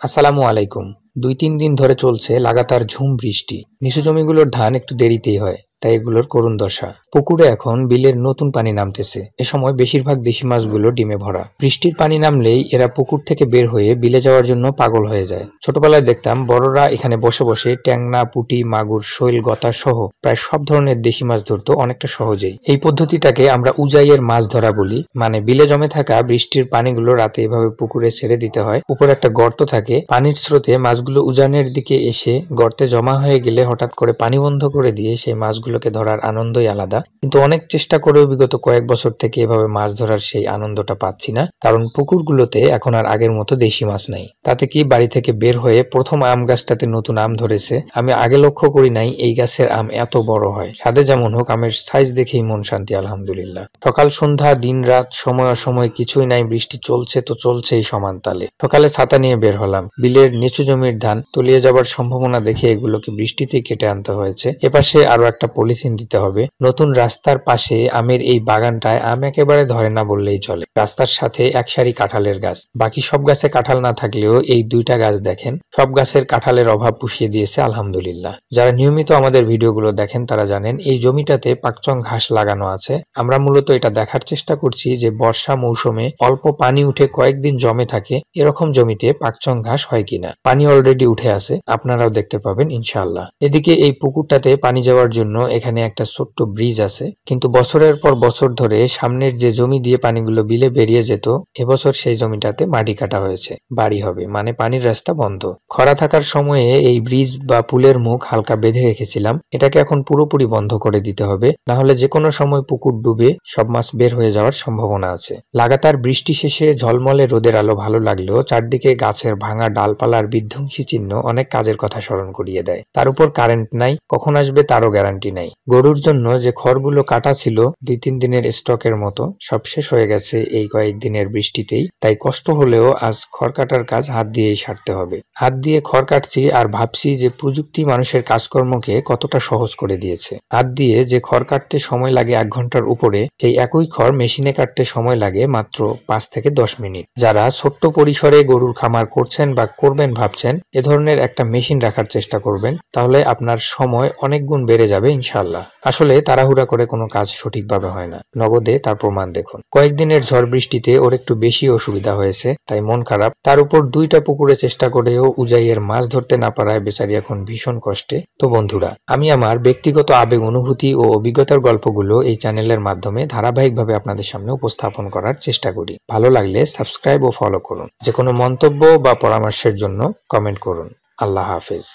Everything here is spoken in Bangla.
আসসালামু আলাইকুম। ২-৩ দিন ধরে চলছে লাগাতার ঝুম বৃষ্টি। নিচু জমিগুলোর ধান একটু দেরিতেই হয়, তাই এগুলোর করুণ দশা। পুকুরে এখন বিলের নতুন পানি নামতেছে। এ সময় বেশিরভাগ দেশি মাছগুলো ডিমে ভরা। বৃষ্টির পানি নামলেই এরা পুকুর থেকে বের হয়ে বিলে যাওয়ার জন্য পাগল হয়ে যায়। ছোটবেলায় দেখতাম বড়রা এখানে বসে বসে ট্যাংনা, পুঁটি, মাগুর, শৈল, গতা সহ প্রায় সব ধরনের দেশি মাছ ধরতো অনেকটা সহজেই। এই পদ্ধতিটাকে আমরা উজাইয়ের মাছ ধরা বলি। মানে বিলে জমে থাকা বৃষ্টির পানিগুলো রাতে এভাবে পুকুরে ছেড়ে দিতে হয়। উপরে একটা গর্ত থাকে, পানির স্রোতে মাছগুলো উজানের দিকে এসে গর্তে জমা হয়ে গেলে হঠাৎ করে পানি বন্ধ করে দিয়ে সেই মাছগুলোকে ধরার আনন্দই আলাদা। কিন্তু অনেক চেষ্টা করেও বিগত কয়েক বছর থেকে এভাবে মাছ ধরার সেই আনন্দটা পাচ্ছি না, কারণ পুকুরগুলোতে এখন আর আগের মতো দেশি মাছ নাই। তাতে কি বাড়ি থেকে বের হয়ে প্রথম আম গাছটাতে নতুন আম ধরেছে। আমি আগে লক্ষ্য করি নাই এই গাছের আম এত বড় হয়। স্বাদে যেমন হোক, আমের সাইজ দেখেই মন শান্তি আলহামদুলিল্লাহ। সকাল সন্ধ্যা দিন রাত সময় অসময় কিছুই নাই, বৃষ্টি চলছে তো চলছেই সমান তালে। সকালে ছাতা নিয়ে বের হলাম। বিলের নিচু জমির ধান তলিয়ে যাবার সম্ভাবনা দেখে এগুলোকে বৃষ্টিতেই কেটে আনতে হয়েছে। এপাশে আরো একটা পলিথিন দিতে হবে। নতুন রাস্তার পাশে আমের এই বাগানটায় আম একেবারে ধরে না বললেই চলে। রাস্তার সাথে এক সারি কাঁঠালের গাছ। বাকি সব গাছে কাঁঠাল না থাকলেও এই দুইটা গাছ দেখেন, সব গাছের কাঁঠালের অভাব পুষিয়ে দিয়েছে আলহামদুলিল্লাহ। যারা নিয়মিত আমাদের ভিডিওগুলো দেখেন তারা জানেন এই জমিটাতে পাকচং ঘাস লাগানো আছে। আমরা মূলত এটা দেখার চেষ্টা করছি যে বর্ষা মৌসুমে অল্প পানি উঠে কয়েকদিন জমে থাকে এরকম জমিতে পাকচং ঘাস হয় কিনা। পানি অলরেডি উঠে আছে, আপনারাও দেখতে পাবেন ইনশাআল্লাহ। এদিকে এই পুকুরটাতে পানি যাওয়ার জন্য এখানে একটা ছোট্ট ব্রিজ আছে, কিন্তু বছরের পর বছর ধরে সামনের যে জমি দিয়ে পানিগুলো বিলে বেরিয়ে যেত, এবছর সেই জমিটাতে মাটি কাটা হয়েছে। বাড়ি হবে, মানে পানির রাস্তা বন্ধ। খরা থাকার সময়ে এই ব্রিজ বা পুলের মুখ হালকা বেঁধে রেখেছিলাম, এটাকে এখন পুরোপুরি বন্ধ করে দিতে হবে, না হলে যে কোনো সময় পুকুর ডুবে সব মাছ বের হয়ে যাওয়ার সম্ভাবনা আছে। লাগাতার বৃষ্টি শেষে ঝলমলে রোদের আলো ভালো লাগলেও চারদিকে গাছের ভাঙা ডালপালার বিধ্বংসী চিহ্ন অনেক কাজের কথা স্মরণ করিয়ে দেয়। তার উপর কারেন্ট নাই, কখন আসবে তারও গ্যারান্টি নাই। গরুর জন্য যে খড়গুলো কাটা ছিল ২-৩ দিনের স্টকের মতো, সব শেষ হয়ে গেছে এই কয়েকদিনের বৃষ্টিতেই। তাই কষ্ট হলেও আজ খড় কাটার কাজ হাত দিয়েই সারতে হবে। হাত দিয়ে খড় কাটছি আর ভাবছি যে প্রযুক্তি মানুষের কাজকর্মকে কতটা সহজ করে দিয়েছে। হাত দিয়ে যে খড় কাটতে সময় লাগে ১ ঘন্টার উপরে, সেই একই খড় মেশিনে কাটতে সময় লাগে মাত্র ৫ থেকে ১০ মিনিট। যারা ছোট্ট পরিসরে গরুর খামার করছেন বা করবেন ভাবছেন, এ ধরনের একটা মেশিন রাখার চেষ্টা করবেন, তাহলে আপনার সময় অনেক গুণ বেড়ে যাবে ইনশাআল্লাহ। আসলে তাড়াহুড়া করে কোনো কাজ সঠিকভাবে হয় না, নগদে তার প্রমাণ দেখুন। কয়েকদিনের ঝড় বৃষ্টিতে ওর একটু বেশি অসুবিধা হয়েছে, তাই মন খারাপ। তার উপর ২টা পুকুরে চেষ্টা করেও উজাইয়ের মাছ ধরতে না পারায় বেচারি এখন ভীষণ কষ্টে। তো বন্ধুরা, আমি আমার ব্যক্তিগত আবেগ, অনুভূতি ও অভিজ্ঞতার গল্পগুলো এই চ্যানেলের মাধ্যমে ধারাবাহিকভাবে আপনাদের সামনে উপস্থাপন করার চেষ্টা করি। ভালো লাগলে সাবস্ক্রাইব ও ফলো করুন। যে কোনো মন্তব্য বা পরামর্শের জন্য কমেন্ট করুন। আল্লাহ হাফেজ।